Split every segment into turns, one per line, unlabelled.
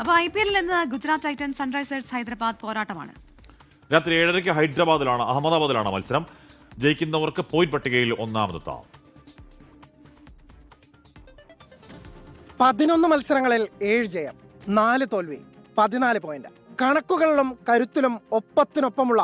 അപ്പോൾ IPL ഇന്ന് Gujarat Titans Sunrisers Hyderabad പോരാട്ടമാണ്.
രാത്രി 7:30 അഹമ്മദാബാദിലാണ് മത്സരം. ജയിക്കുന്നവർക്ക് പോയിന്റ് പട്ടികയിൽ ഒന്നാമതെത്താം.
11 മത്സരങ്ങളിൽ 7 ജയം, 4 തോൽവി, 14 പോയിന്റ്. കണക്കുകളിലും കരുത്തിലും ഒപ്പത്തിനൊപ്പമുള്ള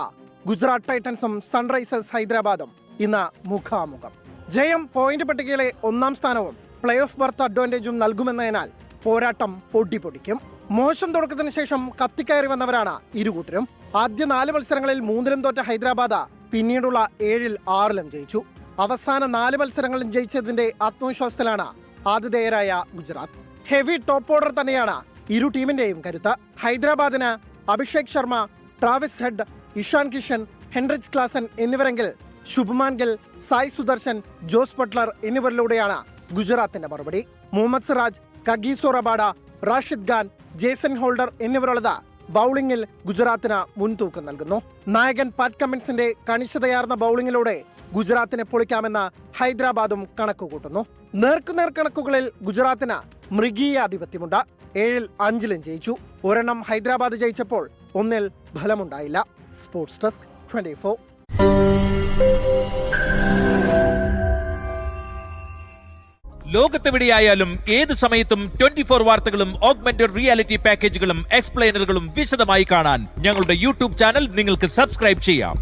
ഗുജറാത്ത് ടൈറ്റൻസും സൺറൈസേഴ്സ് ഹൈദരാബാദും ഇന്ന് മുഖാമുഖം. ജയം പോയിന്റ് പട്ടികയിലെ 1-ാം സ്ഥാനവും പ്ലേ ഓഫ് ബർത്ത് അഡ്വാൻറ്റേജും നൽകുമെന്നതിനാൽ പോരാട്ടം പൊടിപൊടിക്കും. മോശം തുടക്കത്തിന് ശേഷം കത്തിക്കയറി വന്നവരാണ് ഇരുകൂട്ടരും. ആദ്യ 4 മത്സരങ്ങളിൽ 3-ലും തോറ്റ ഹൈദരാബാദ് പിന്നീടുള്ള 7-ൽ 6-ലും ജയിച്ചു. അവസാന 4 മത്സരങ്ങളും ജയിച്ചതിന്റെ ആത്മവിശ്വാസത്തിലാണ് ആതിഥേയരായ ഗുജറാത്ത്. ഹെവി ടോപ്പ് ഓർഡർ തന്നെയാണ് ഇരു ടീമിന്റെയും കരുത്ത്. ഹൈദരാബാദിന് Abhishek Sharma, Travis Head, Ishan Kishan, Heinrich Klaasen എന്നിവരെങ്കിൽ ശുഭ്മാൻ ഗിൽ, സായ് സുദർശൻ, ജോസ് ബട്ട്ലർ എന്നിവരിലൂടെയാണ് ഗുജറാത്തിന്റെ മറുപടി. Mohammed Siraj, Kagiso Rabada, Rashid Khan, Jason Holder എന്നിവരുള്ളത് ബൌളിംഗിൽ ഗുജറാത്തിന് മുൻതൂക്കം നൽകുന്നു. നായകൻ പാറ്റ് കമ്മിൻസിന്റെ കണിശതയാർന്ന ബൌളിംഗിലൂടെ ഗുജറാത്തിനെ പൊളിക്കാമെന്ന് ഹൈദരാബാദും കണക്കുകൂട്ടുന്നു. നേർക്കുനേർ കണക്കുകളിൽ ഗുജറാത്തിന് മൃഗീയ ആധിപത്യമുണ്ട്. 7-ൽ 5-ലും ജയിച്ചു. ഒരെണ്ണം ഹൈദരാബാദ് ജയിച്ചപ്പോൾ 1-ൽ ഫലമുണ്ടായില്ല. Sports desk 24.
ലോകത്തെവിടെയായാലും ഏത് സമയത്തും 24 വാർത്തകളും ഓഗ്മെന്റഡ് റിയാലിറ്റി പാക്കേജുകളും എക്സ്പ്ലെയിനറുകളും വിശദമായി കാണാൻ ഞങ്ങളുടെ യൂട്യൂബ് ചാനൽ നിങ്ങൾക്ക് സബ്സ്ക്രൈബ് ചെയ്യാം.